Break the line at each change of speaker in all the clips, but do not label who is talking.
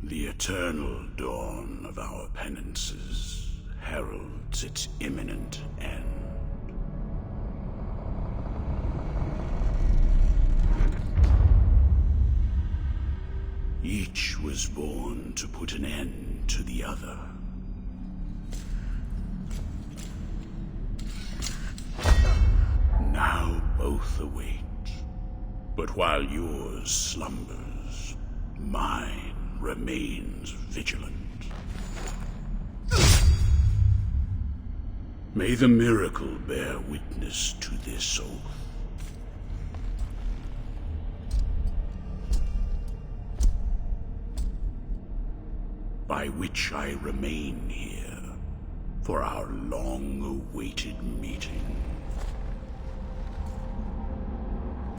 The eternal dawn of our penances heralds its imminent end. Each was born to put an end to the other. Now both await, but while yours slumbers, mine remains vigilant. May the miracle bear witness to this oath. By which I remain here for our long-awaited meeting.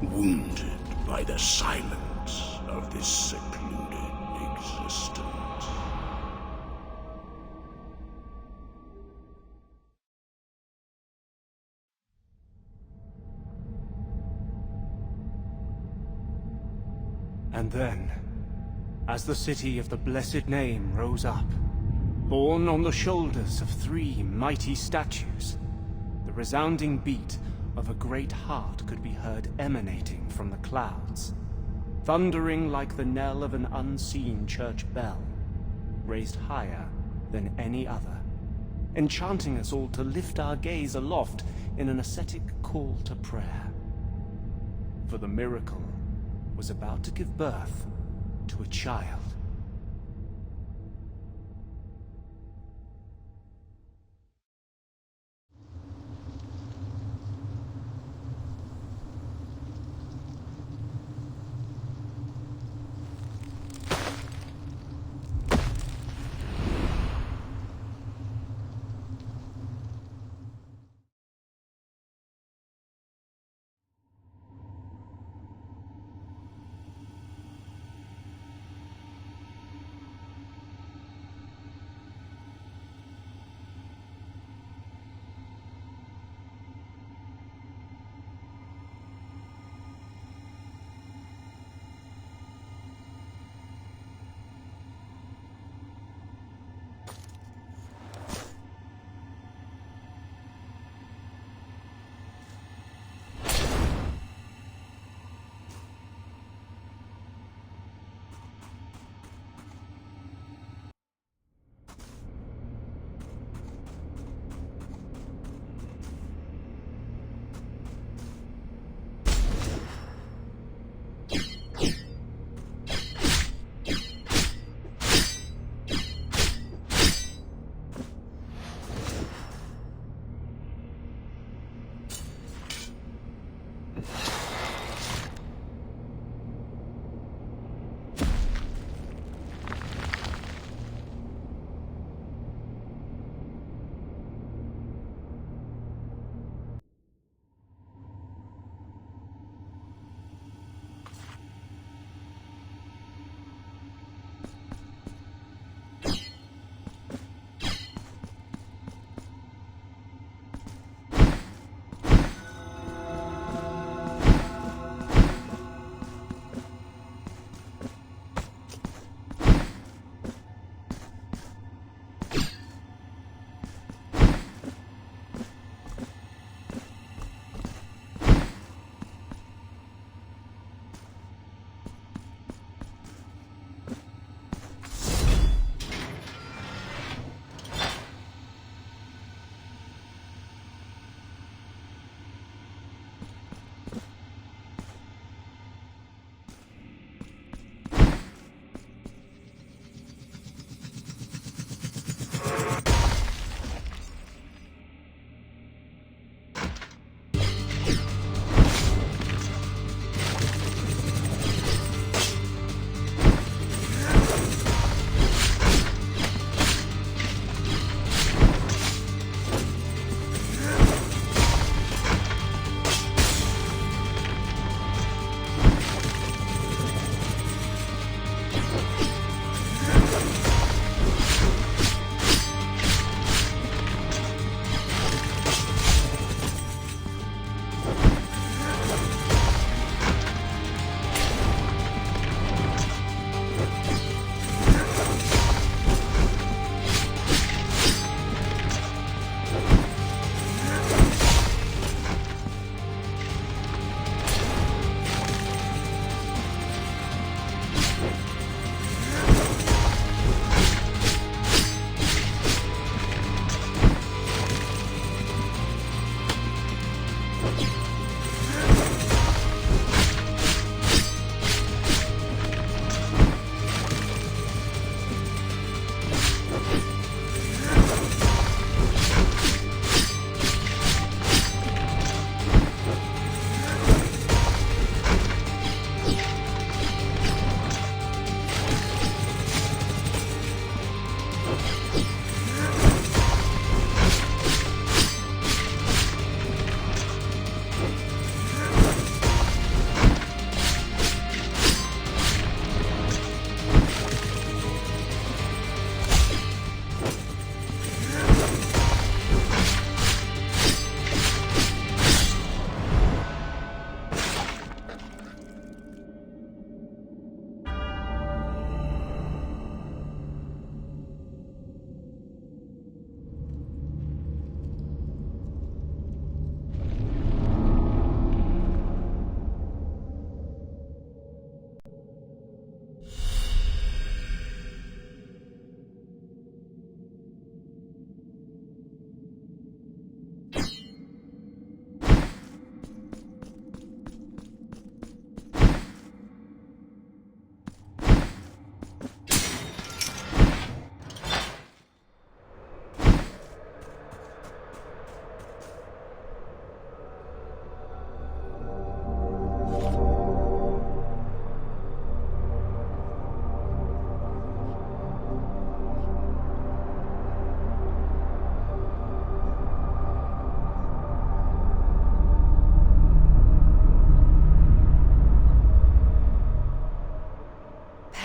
Wounded by the silence of this secluded existence.
And then, as the city of the blessed name rose up, borne on the shoulders of 3 mighty statues, the resounding beat of a great heart could be heard emanating from the clouds, thundering like the knell of an unseen church bell, raised higher than any other, enchanting us all to lift our gaze aloft in an ascetic call to prayer. For the miracle was about to give birth to a child.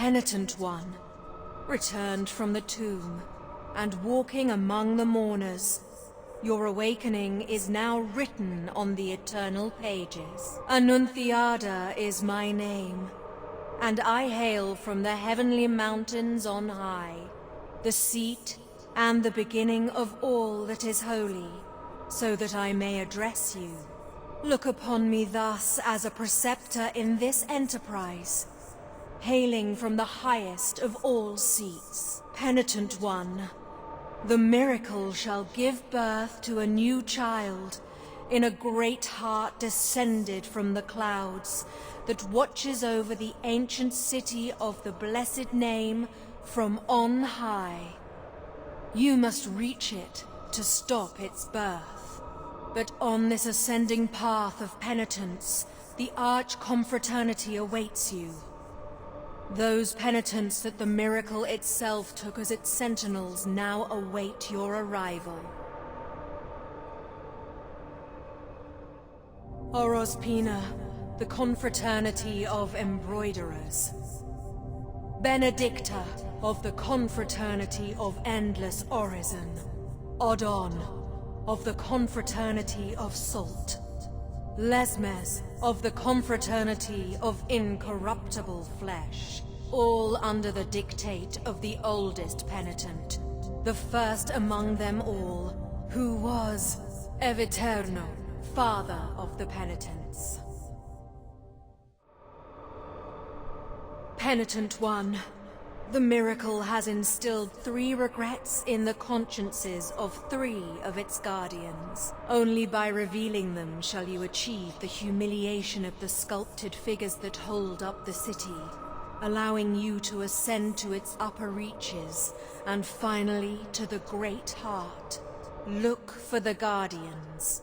Penitent one, returned from the tomb, and walking among the mourners. Your awakening is now written on the eternal pages. Annunciada is my name, and I hail from the heavenly mountains on high, the seat and the beginning of all that is holy, so that I may address you. Look upon me thus as a preceptor in this enterprise, hailing from the highest of all seats. Penitent one, the miracle shall give birth to a new child in a great heart descended from the clouds that watches over the ancient city of the blessed name from on high. You must reach it to stop its birth. But on this ascending path of penitence, the arch-confraternity awaits you. Those penitents that the miracle itself took as its sentinels now await your arrival. Orospina, the confraternity of embroiderers. Benedicta, of the confraternity of endless orison. Odon, of the confraternity of salt. Lesmes, of the confraternity of incorruptible flesh, all under the dictate of the oldest penitent, the first among them all, who was Eviterno, father of the penitents. Penitent one, the miracle has instilled 3 regrets in the consciences of 3 of its guardians. Only by revealing them shall you achieve the humiliation of the sculpted figures that hold up the city, allowing you to ascend to its upper reaches, and finally to the great heart. Look for the guardians.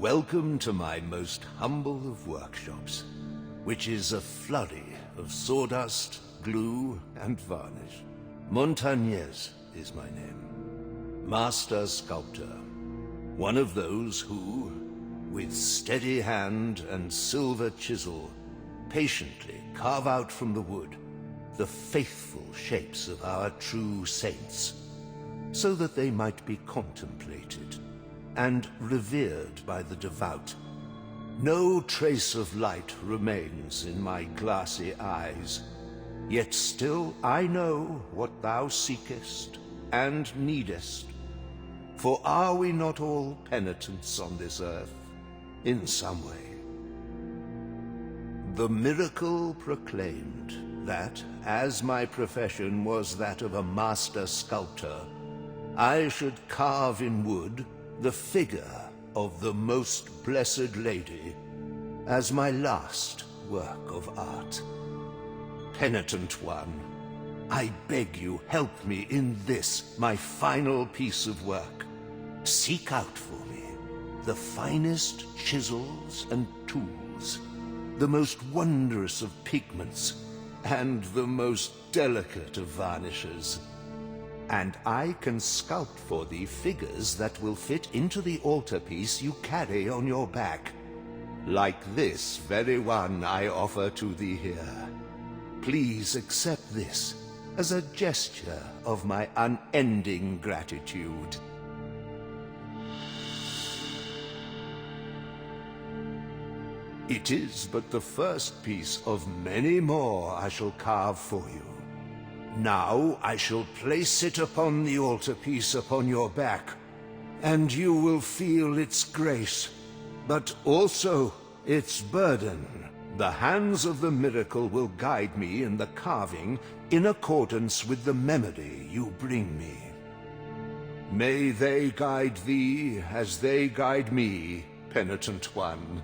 Welcome to my most humble of workshops, which is a flurry of sawdust, glue, and varnish. Montagnez is my name. Master sculptor. One of those who, with steady hand and silver chisel, patiently carve out from the wood the faithful shapes of our true saints, so that they might be contemplated and revered by the devout. No trace of light remains in my glassy eyes, yet still I know what thou seekest and needest. For are we not all penitents on this earth, in some way? The miracle proclaimed that, as my profession was that of a master sculptor, I should carve in wood the figure of the Most Blessed Lady as my last work of art. Penitent one, I beg you, help me in this, my final piece of work. Seek out for me the finest chisels and tools, the most wondrous of pigments, and the most delicate of varnishes. And I can sculpt for thee figures that will fit into the altarpiece you carry on your back, like this very one I offer to thee here. Please accept this as a gesture of my unending gratitude. It is but the first piece of many more I shall carve for you. Now I shall place it upon the altarpiece upon your back, and you will feel its grace, but also its burden. The hands of the miracle will guide me in the carving in accordance with the memory you bring me. May they guide thee as they guide me, penitent one.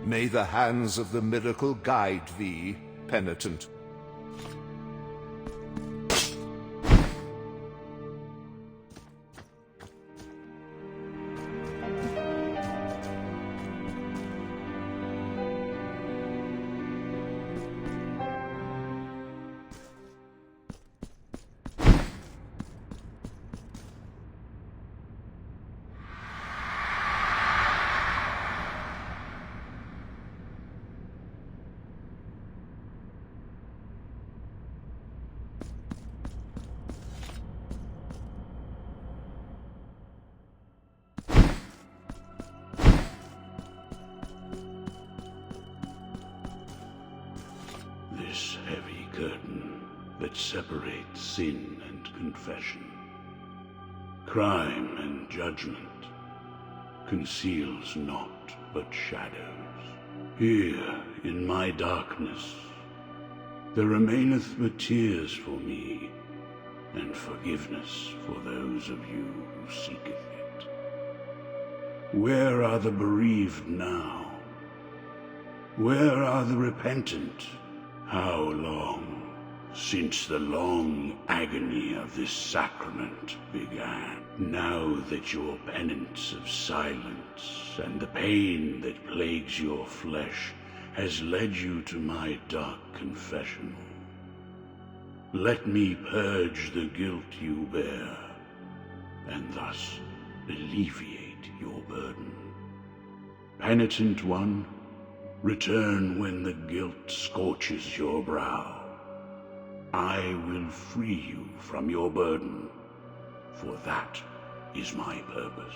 May the hands of the miracle guide thee, penitent.
This heavy curtain that separates sin and confession, crime and judgment, conceals naught but shadows. Here, in my darkness, there remaineth but tears for me, and forgiveness for those of you who seeketh it. Where are the bereaved now? Where are the repentant? How long since the long agony of this sacrament began? Now that your penance of silence and the pain that plagues your flesh has led you to my dark confessional, let me purge the guilt you bear, and thus alleviate your burden. Penitent one, return when the guilt scorches your brow. I will free you from your burden, for that is my purpose.